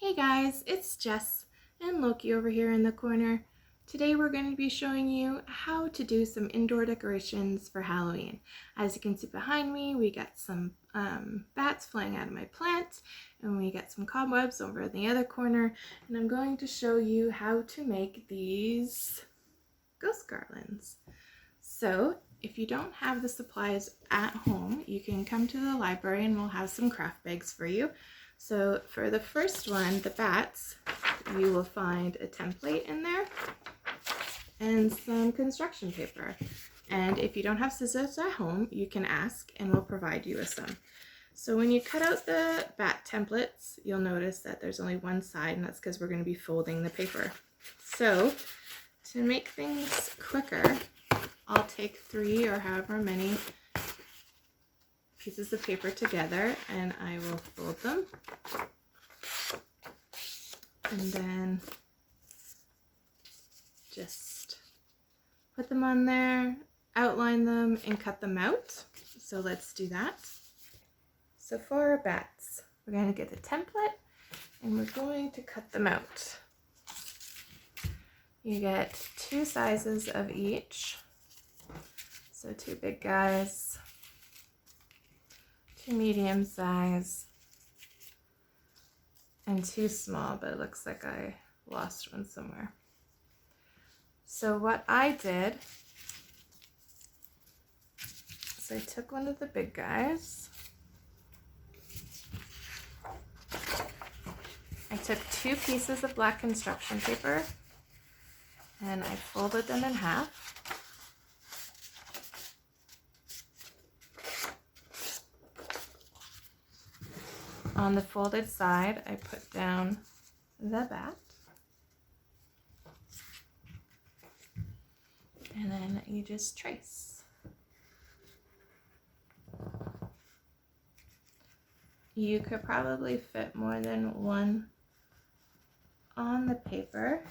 Hey guys, it's Jess and Loki over here in the corner. Today we're going to be showing you how to do some indoor decorations for Halloween. As you can see behind me, we got some bats flying out of my plant, and we got some cobwebs over in the other corner, and I'm going to show you how to make these ghost garlands. So if you don't have the supplies at home, you can come to the library and we'll have some craft bags for you. So for the first one, the bats, you will find a template in there and some construction paper. And if you don't have scissors at home, you can ask and we'll provide you with some. So when you cut out the bat templates, you'll notice that there's only one side, and that's because we're going to be folding the paper. So to make things quicker, I'll take 3 or however many pieces of paper together and I will fold them, and then just put them on there, outline them, and cut them out. So let's do that. So for our bats, we're going to get a template and we're going to cut them out. You get 2 sizes of each. So 2 big guys, 2 medium size, and 2 small, but it looks like I lost one somewhere. So what I did is I took one of the big guys, I took 2 pieces of black construction paper, and I folded them in half. On the folded side, I put down the bat, and then you just trace. You could probably fit more than one on the paper,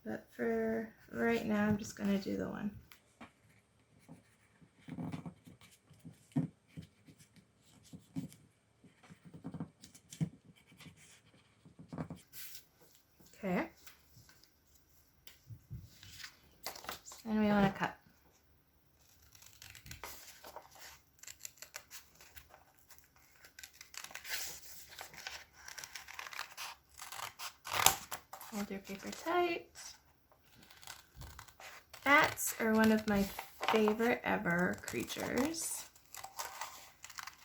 but for right now, I'm just going to do the one. Okay. And we want to cut. Hold your paper tight. Bats are one of my favorite ever creatures.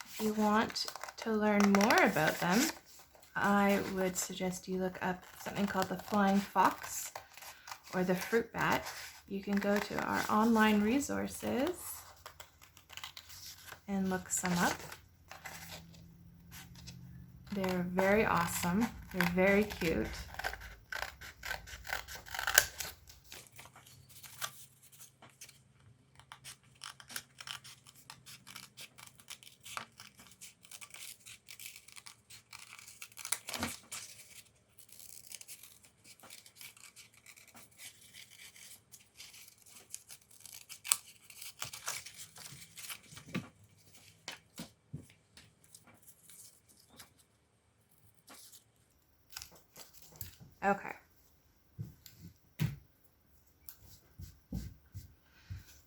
If you want to learn more about them, I would suggest you look up something called the flying fox or the fruit bat. You can go to our online resources and look some up. They're very awesome. They're very cute. Okay.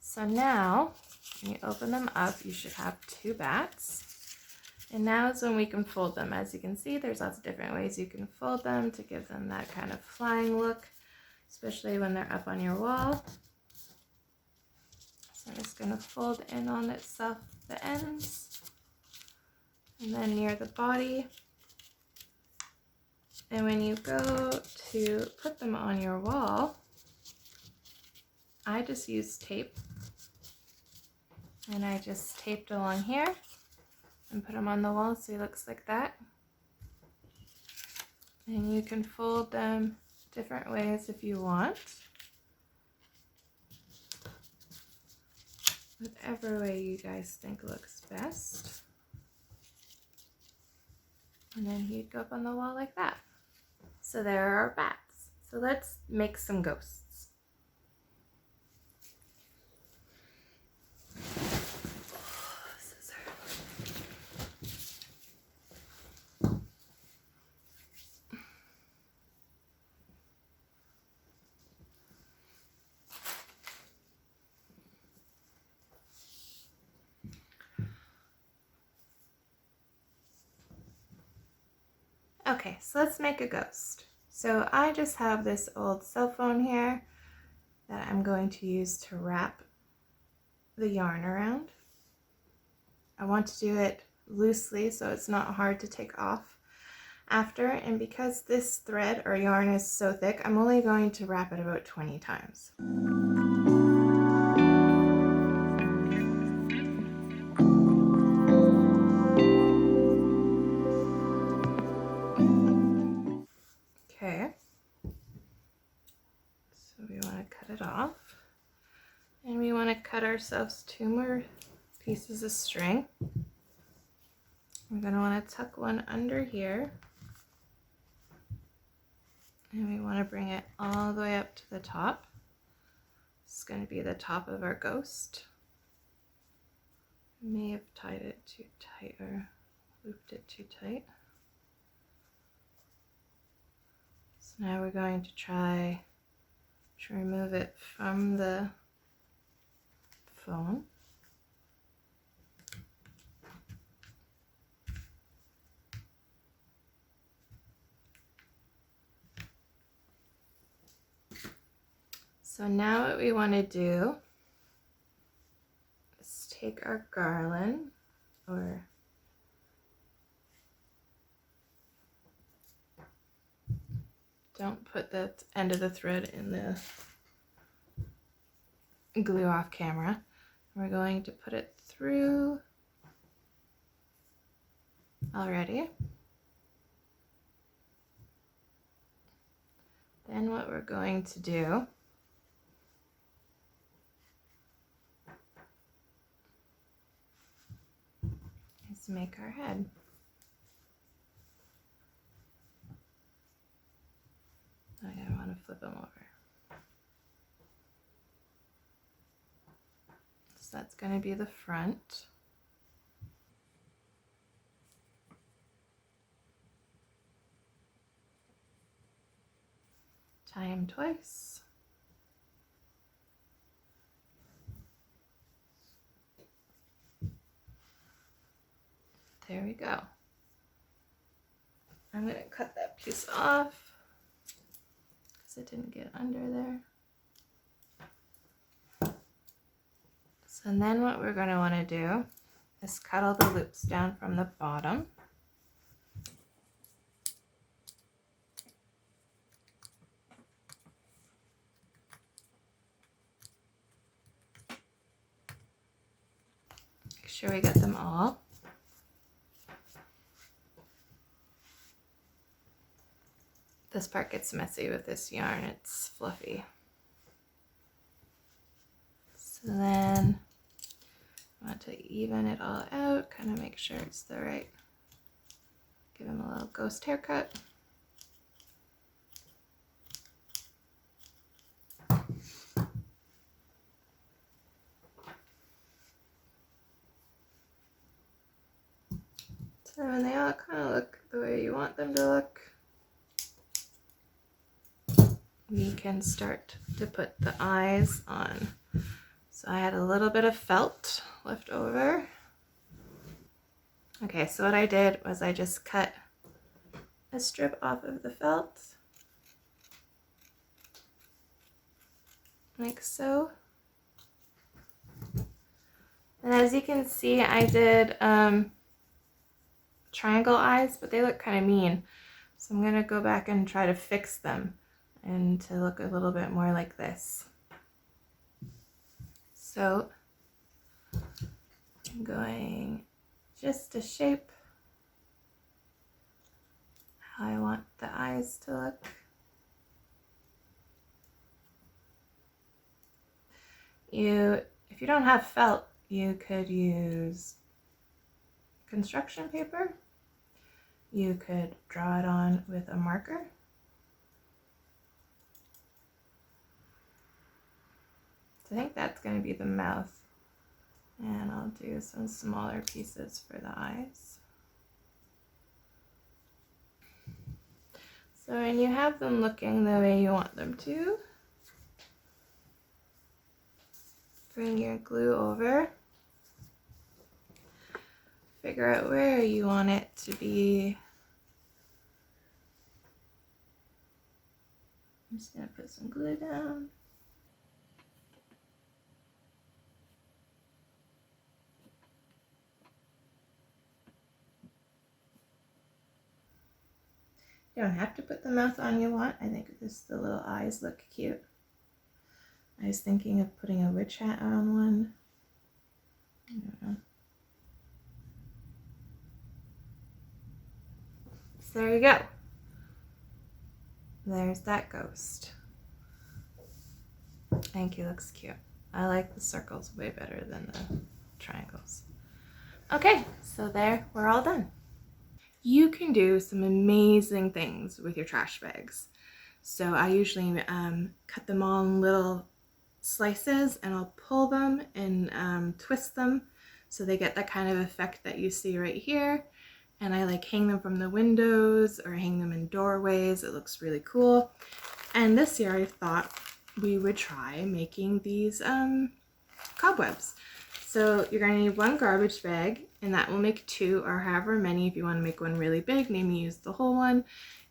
So now, when you open them up, you should have 2 bats. And now is when we can fold them. As you can see, there's lots of different ways you can fold them to give them that kind of flying look, especially when they're up on your wall. So I'm just going to fold in on itself the ends, and then near the body. And when you go to put them on your wall, I just use tape, and I just taped along here and put them on the wall so it looks like that. And you can fold them different ways if you want. Whatever way you guys think looks best. And then he'd go up on the wall like that. So there are our bats. So let's make some ghosts. Okay, so let's make a ghost. So I just have this old cell phone here that I'm going to use to wrap the yarn around. I want to do it loosely so it's not hard to take off after, and because this thread or yarn is so thick, I'm only going to wrap it about 20 times. Okay, so we want to cut it off, and we want to cut ourselves 2 more pieces of string. We're going to want to tuck one under here, and we want to bring it all the way up to the top. It's going to be the top of our ghost. May have tied it too tight or looped it too tight. So now we're going to try to remove it from the phone. So now what we want to do is take our garland, or don't put the end of the thread in the glue off camera. We're going to put it through already. Then what we're going to do is make our head. I want to flip them over. So that's going to be the front. Tie them twice. There we go. I'm going to cut that piece off because it didn't get under there. So then what we're going to want to do is cut all the loops down from the bottom. Make sure we get them all. This part gets messy with this yarn, it's fluffy. So then I want to even it all out, kind of make sure it's the right, give him a little ghost haircut. So when they all kind of look the way you want them to look, we can start to put the eyes on. So I had a little bit of felt left over. Okay, so what I did was I just cut a strip off of the felt, like so. And as you can see, I did triangle eyes, but they look kind of mean. So I'm gonna go back and try to fix them and to look a little bit more like this. So I'm going just to shape how I want the eyes to look. If you don't have felt, you could use construction paper. You could draw it on with a marker. So I think that's going to be the mouth. And I'll do some smaller pieces for the eyes. So when you have them looking the way you want them to, bring your glue over. Figure out where you want it to be I'm just gonna put some glue down. You don't have to put the mouth on you want. I think just the little eyes look cute. I was thinking of putting a witch hat on one. I don't know. So there you go. There's that ghost. I think he looks cute. I like the circles way better than the triangles. Okay, so there, we're all done. You can do some amazing things with your trash bags. So I usually cut them all in little slices, and I'll pull them and twist them so they get that kind of effect that you see right here. And I like hang them from the windows or hang them in doorways. It looks really cool. And this year I thought we would try making these cobwebs. So you're gonna need one garbage bag, and that will make 2 or however many. If you want to make one really big, maybe use the whole one.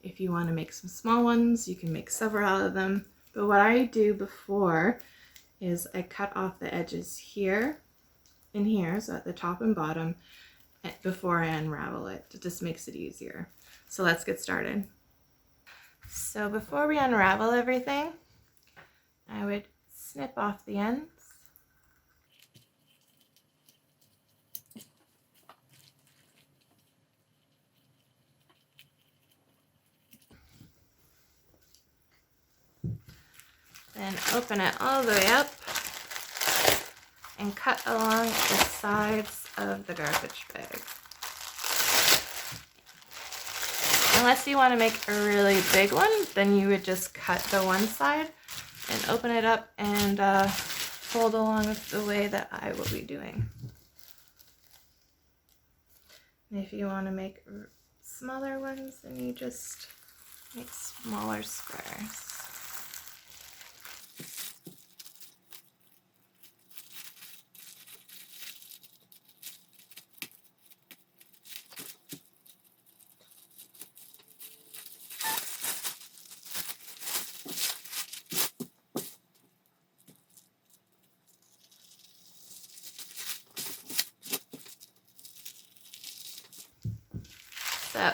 If you want to make some small ones, you can make several out of them. But what I do before is I cut off the edges here and here, so at the top and bottom, before I unravel it. It just makes it easier. So let's get started. So before we unravel everything, I would snip off the ends. Then open it all the way up and cut along the sides of the garbage bag. Unless you want to make a really big one, then you would just cut the one side and open it up and fold along the way that I will be doing. And if you want to make smaller ones, then you just make smaller squares. So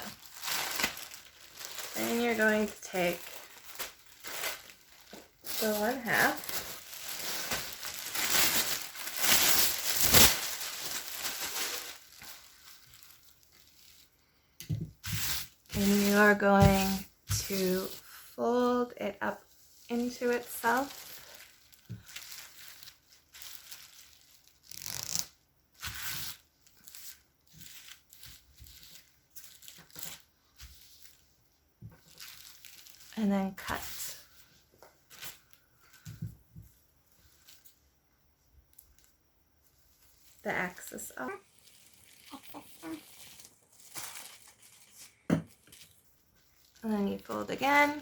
then you're going to take the 1/2 and you are going to fold it up into itself. And then cut. The axis up. And then you fold again.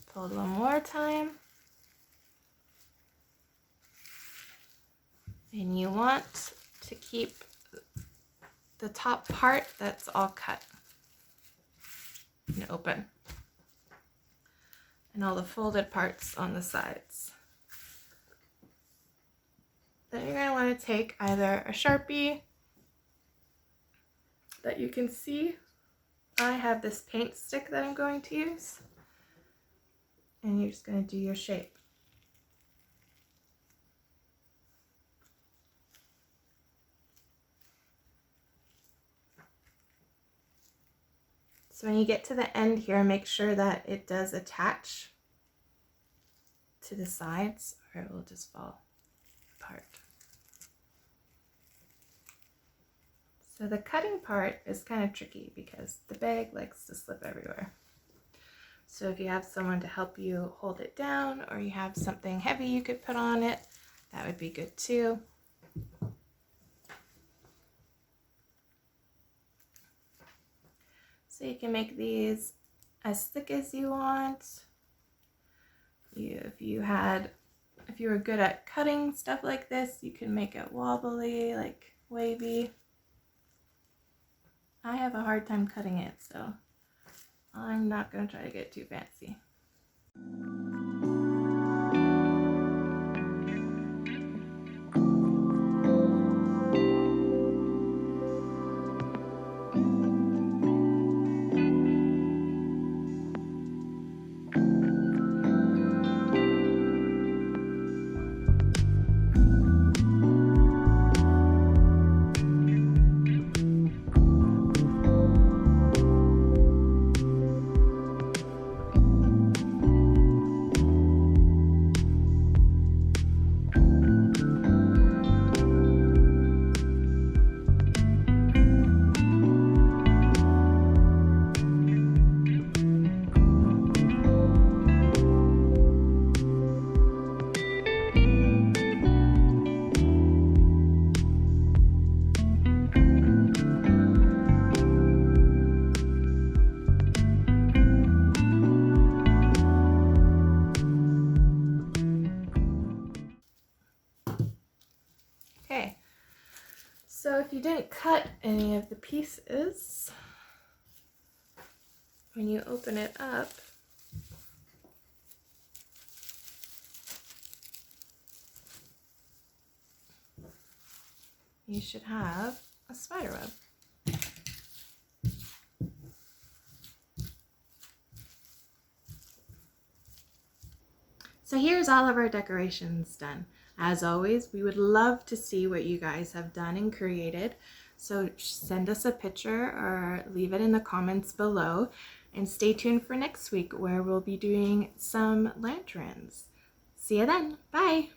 Fold one more time. And you want to keep the top part that's all cut and open, and all the folded parts on the sides. Then you're going to want to take either a Sharpie that you can see. I have this paint stick that I'm going to use, and you're just going to do your shape. So when you get to the end here, make sure that it does attach to the sides, or it will just fall apart. So the cutting part is kind of tricky because the bag likes to slip everywhere. So if you have someone to help you hold it down, or you have something heavy you could put on it, that would be good too. So you can make these as thick as you want. If If you were good at cutting stuff like this, you can make it wobbly, like wavy. I have a hard time cutting it, so I'm not going to try to get too fancy. Okay, so if you didn't cut any of the pieces, when you open it up, you should have a spider web. So here's all of our decorations done. As always, we would love to see what you guys have done and created. So send us a picture or leave it in the comments below, and stay tuned for next week where we'll be doing some lanterns. See you then. Bye.